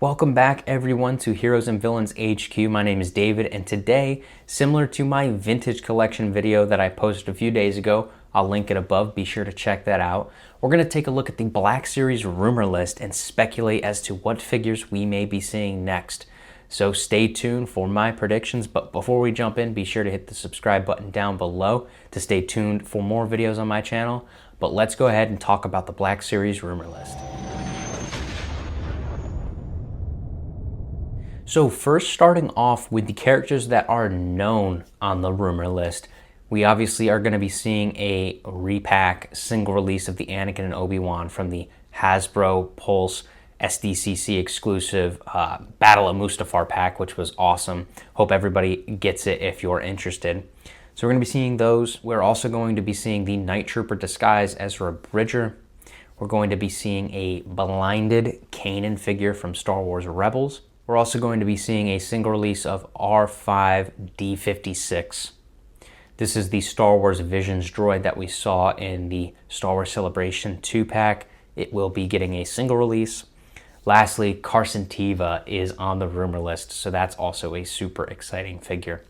Welcome back everyone to Heroes and Villains HQ. My name is David, and today, similar to my vintage collection video that I posted a few days ago, I'll link it above, be sure to check that out. We're going to take a look at the Black Series rumor list and speculate as to what figures we may be seeing next. So stay tuned for my predictions, but before we jump in, be sure to hit the subscribe button down below to stay tuned for more videos on my channel. But let's go ahead and talk about the Black Series rumor list. So first, starting off with the characters that are known on the rumor list, we obviously are going to be seeing a repack single release of the Anakin and Obi-Wan from the Hasbro Pulse SDCC exclusive Battle of Mustafar pack, which was awesome. Hope everybody gets it if you're interested. So we're going to be seeing those. We're also going to be seeing the Night Trooper disguise Ezra Bridger. We're going to be seeing a blinded Kanan figure from Star Wars Rebels. We're also going to be seeing a single release of R5-D56. This is the Star Wars Visions droid that we saw in the Star Wars Celebration 2-pack. It will be getting a single release. Lastly, Carson Teva is on the rumor list, so that's also a super exciting figure.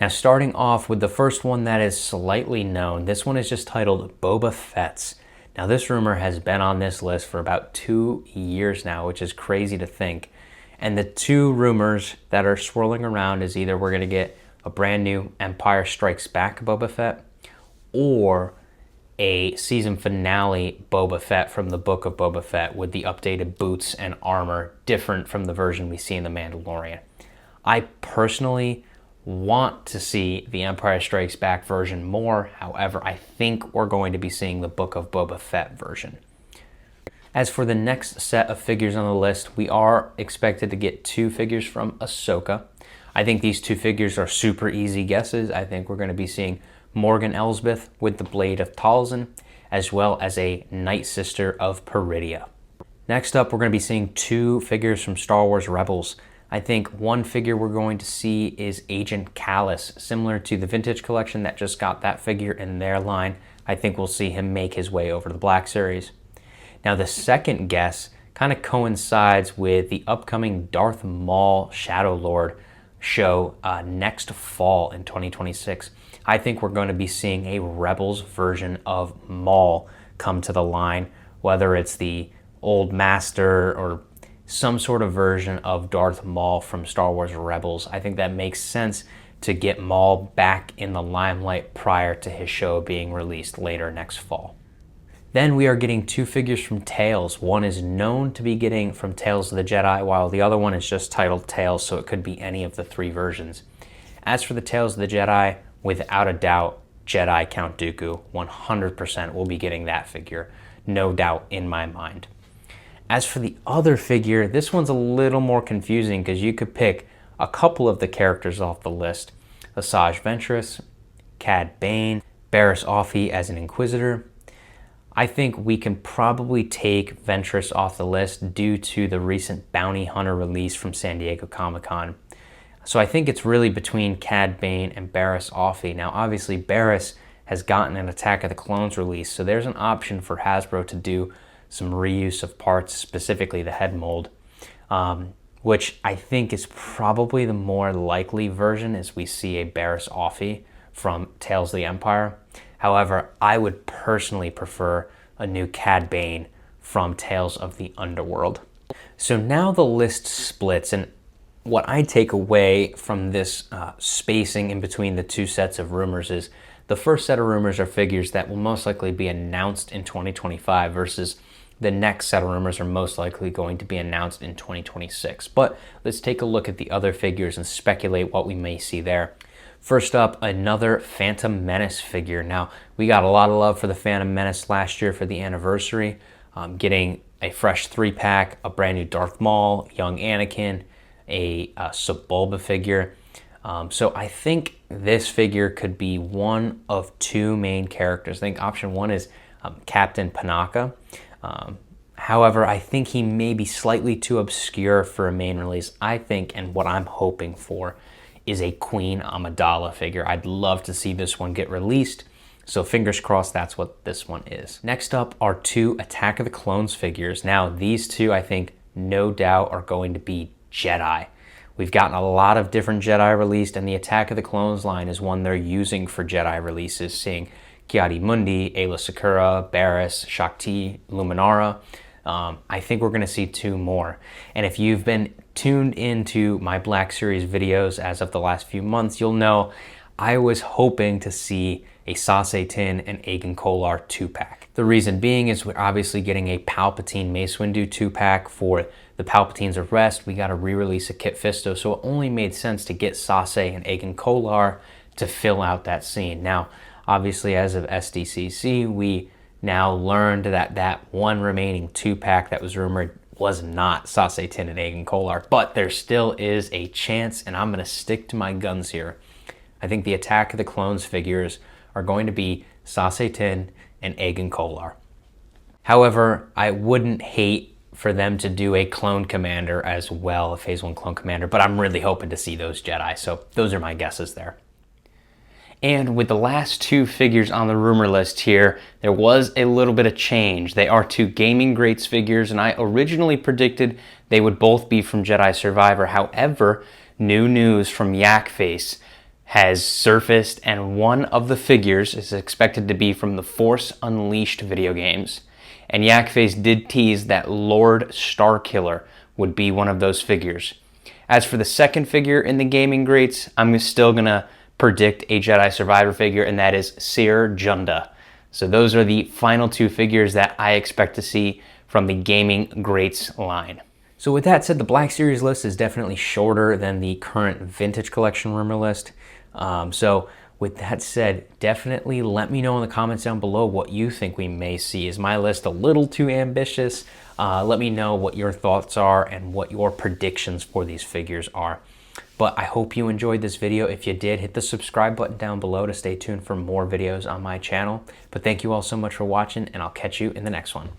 Now, starting off with the first one that is slightly known, this one is just titled Boba Fett's. Now, this rumor has been on this list for about 2 years now, which is crazy to think. And the two rumors that are swirling around is either we're going to get a brand new Empire Strikes Back Boba Fett or a season finale Boba Fett from the Book of Boba Fett with the updated boots and armor different from the version we see in The Mandalorian. I personally want to see the Empire Strikes Back version more. However, I think we're going to be seeing the Book of Boba Fett version. As for the next set of figures on the list, we are expected to get 2 figures from Ahsoka. I think these 2 figures are super easy guesses. I think we're going to be seeing Morgan Elsbeth with the Blade of Talzin, as well as a Night Sister of Peridia. Next up, we're going to be seeing 2 figures from Star Wars Rebels. I think one figure we're going to see is Agent Kallus, similar to the vintage collection that just got that figure in their line. I think we'll see him make his way over to the Black Series. Now, the second guess kind of coincides with the upcoming Darth Maul Shadow Lord show next fall in 2026. I think we're going to be seeing a Rebels version of Maul come to the line, whether it's the old master or some sort of version of Darth Maul from Star Wars Rebels. I think that makes sense to get Maul back in the limelight prior to his show being released later next fall. Then we are getting 2 figures from Tales. One is known to be getting from Tales of the Jedi, while the other one is just titled Tales, so it could be any of the 3 versions. As for the Tales of the Jedi, without a doubt, Jedi Count Dooku, 100% will be getting that figure. No doubt in my mind. As for the other figure, this one's a little more confusing because you could pick a couple of the characters off the list. Asajj Ventress, Cad Bane, Barriss Offee as an Inquisitor. I think we can probably take Ventress off the list due to the recent Bounty Hunter release from San Diego Comic-Con. So I think it's really between Cad Bane and Barriss Offee. Now, obviously, Barriss has gotten an Attack of the Clones release, so there's an option for Hasbro to do some reuse of parts, specifically the head mold, which I think is probably the more likely version as we see a Barriss Offee from Tales of the Empire. However, I would personally prefer a new Cad Bane from Tales of the Underworld. So now the list splits, and what I take away from this spacing in between the 2 sets of rumors is the first set of rumors are figures that will most likely be announced in 2025 versus the next set of rumors are most likely going to be announced in 2026. But let's take a look at the other figures and speculate what we may see there. First up, another Phantom Menace figure. Now, we got a lot of love for the Phantom Menace last year for the anniversary, getting a fresh 3-pack, a brand new Darth Maul, young Anakin, a Sebulba figure. So I think this figure could be one of 2 main characters. I think option 1 is Captain Panaka. However, I think he may be slightly too obscure for a main release. I think, and what I'm hoping for, is a Queen Amidala figure. I'd love to see this one get released, so fingers crossed that's what this one is. Next up are 2 Attack of the Clones figures. Now, these 2 I think no doubt are going to be Jedi. We've gotten a lot of different Jedi released, and the Attack of the Clones line is one they're using for Jedi releases, seeing Ki-Adi-Mundi, Aayla Secura, Barriss, Shakti, Luminara. I think we're going to see 2 more. And if you've been tuned into my Black Series videos as of the last few months, you'll know I was hoping to see a Saesee Tiin and Agen Kolar 2-pack. The reason being is we're obviously getting a Palpatine Mace Windu 2-pack for the Palpatine's arrest. We got a re-release of Kit Fisto, so it only made sense to get Saesee and Agen Kolar to fill out that scene. Now, obviously, as of SDCC, we now learned that that one remaining 2-pack that was rumored was not Saesee Tiin and Agen Kolar, but there still is a chance, and I'm going to stick to my guns here. I think the Attack of the Clones figures are going to be Saesee Tiin and Agen Kolar. However, I wouldn't hate for them to do a Clone Commander as well, a Phase 1 Clone Commander, but I'm really hoping to see those Jedi, so those are my guesses there. And with the last 2 figures on the rumor list here, there was a little bit of change. They are 2 Gaming Greats figures, and I originally predicted they would both be from Jedi Survivor. However, new news from Yakface has surfaced, and one of the figures is expected to be from the Force Unleashed video games. And Yakface did tease that Lord Starkiller would be one of those figures. As for the second figure in the Gaming Greats, I'm still going to predict a Jedi Survivor figure, and that is Seer Junda. So those are the final 2 figures that I expect to see from the Gaming Greats line. So with that said, the Black Series list is definitely shorter than the current Vintage Collection rumor list. So with that said, definitely let me know in the comments down below what you think we may see. Is my list a little too ambitious? Let me know what your thoughts are and what your predictions for these figures are. But I hope you enjoyed this video. If you did, hit the subscribe button down below to stay tuned for more videos on my channel. But thank you all so much for watching, and I'll catch you in the next one.